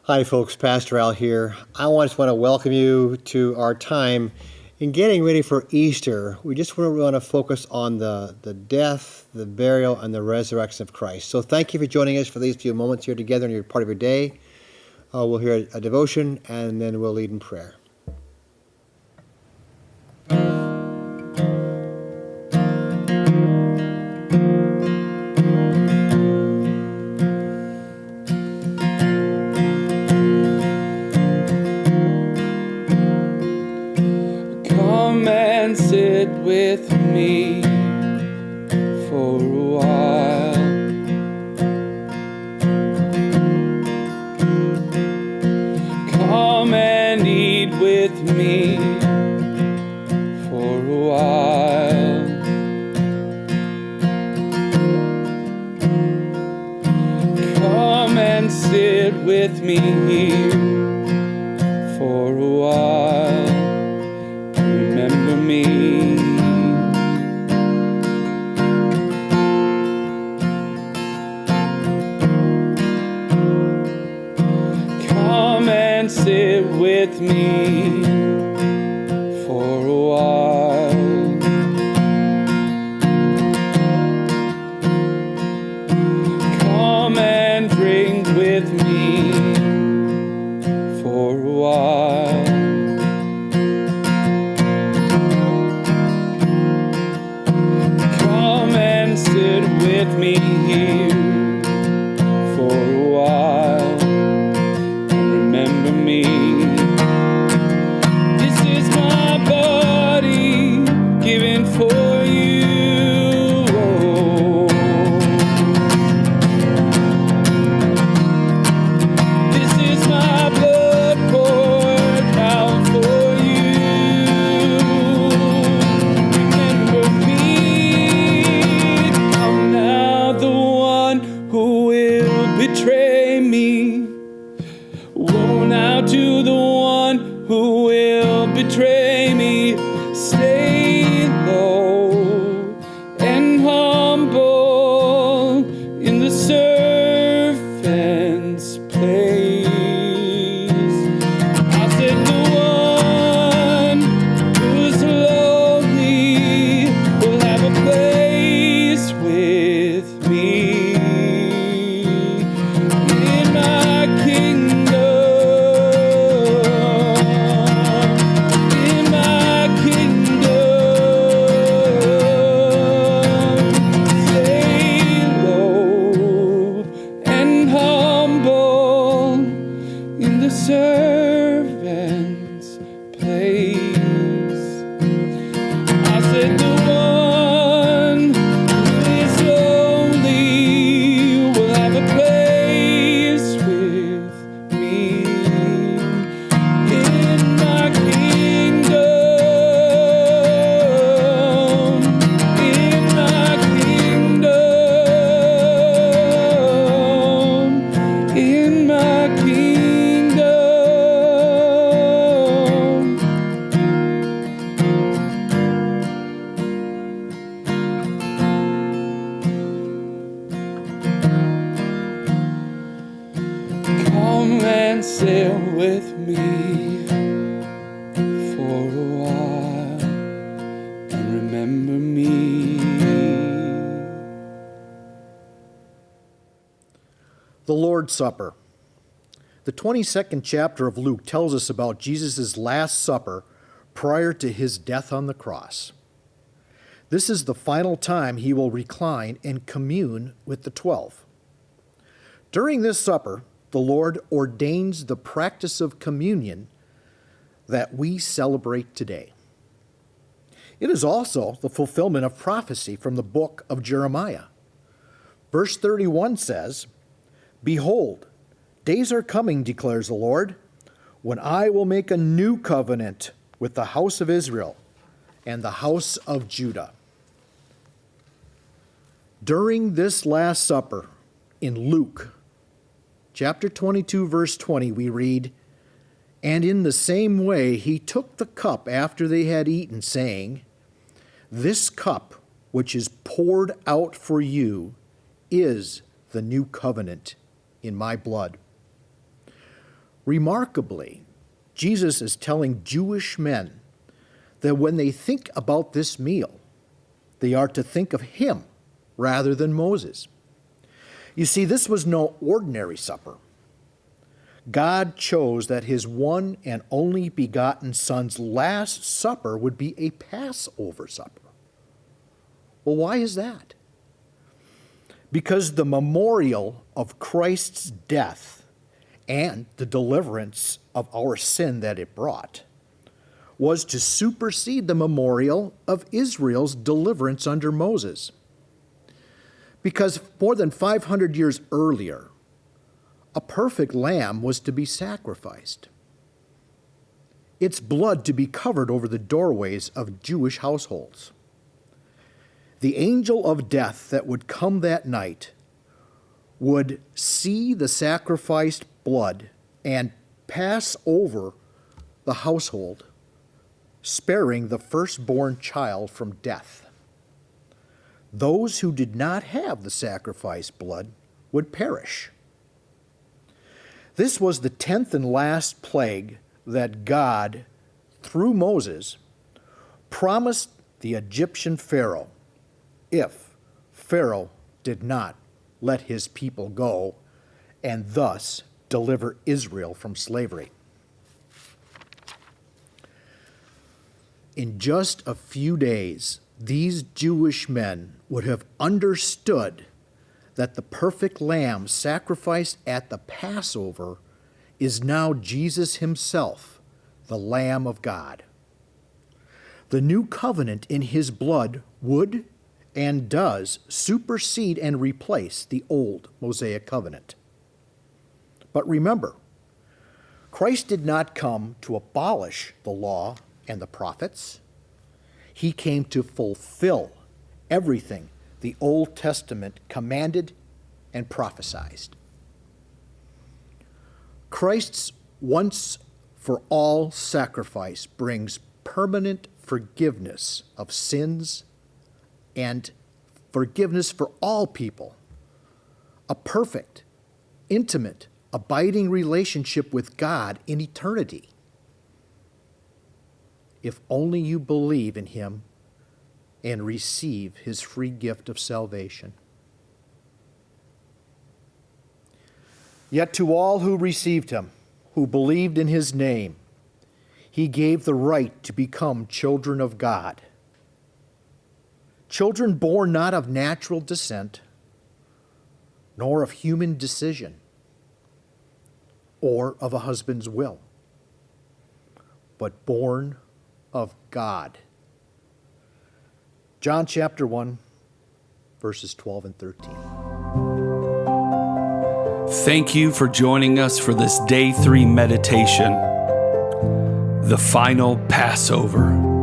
Hi, folks. Pastor Al here. I just want to welcome you to our time in getting ready for Easter. We just want to focus on the death, the burial, and the resurrection of Christ. So thank you for joining us for these few moments here together in your part of your day. We'll hear a devotion, and then we'll lead in prayer. Come and sit with me for a while. Come and eat with me for a while. Come and sit with me here for a while. Remember me. Come and sit with me for a while. Come and drink with me for a while. Sit with me here for a while and remember me. This is my body given for you. This is my blood poured out for you. Remember me. Now the one who will betray me. Woe now to the one who will betray me. Stay low and humble in the servant's place. I said the one who's lonely will have a place with me in my kingdom, in my kingdom. Stay low and humble in the servant's place. I said the one who is lonely will have a place with me in my kingdom, in my kingdom, in my kingdom. Come and sit with me for a while and remember me. The Lord's Supper. The 22nd chapter of Luke tells us about Jesus' Last Supper prior to his death on the cross. This is the final time he will recline and commune with the 12. During this supper, the Lord ordains the practice of communion that we celebrate today. It is also the fulfillment of prophecy from the book of Jeremiah. Verse 31 says, "Behold, days are coming, declares the Lord, when I will make a new covenant with the house of Israel and the house of Judah." During this Last Supper in Luke, chapter 22, verse 20, we read, "And in the same way he took the cup after they had eaten, saying, This cup which is poured out for you is the new covenant in my blood. Remarkably, Jesus is telling Jewish men that when they think about this meal, they are to think of him rather than Moses. You see, this was no ordinary supper. God chose that his one and only begotten Son's last supper would be a Passover supper. Well, why is that? Because the memorial of Christ's death and the deliverance of our sin that it brought was to supersede the memorial of Israel's deliverance under Moses. Because more than 500 years earlier, a perfect lamb was to be sacrificed, its blood to be covered over the doorways of Jewish households. The angel of death that would come that night would see the sacrificed blood and pass over the household, sparing the firstborn child from death. Those who did not have the sacrificed blood would perish. This was the 10th and last plague that God, through Moses, promised the Egyptian Pharaoh if Pharaoh did not let his people go and thus deliver Israel from slavery. In just a few days, these Jewish men would have understood that the perfect lamb sacrificed at the Passover is now Jesus himself, the Lamb of God. The new covenant in his blood would and does supersede and replace the old Mosaic covenant. But remember, Christ did not come to abolish the law and the prophets. He came to fulfill everything the Old Testament commanded and prophesied. Christ's once-for-all sacrifice brings permanent forgiveness of sins and forgiveness for all people, a perfect, intimate, abiding relationship with God in eternity. If only you believe in him and receive his free gift of salvation. Yet to all who received him, who believed in his name, he gave the right to become children of God. Children born not of natural descent, nor of human decision, or of a husband's will, but born of God. John chapter 1, verses 12 and 13. Thank you for joining us for this Day 3 meditation, the final Passover.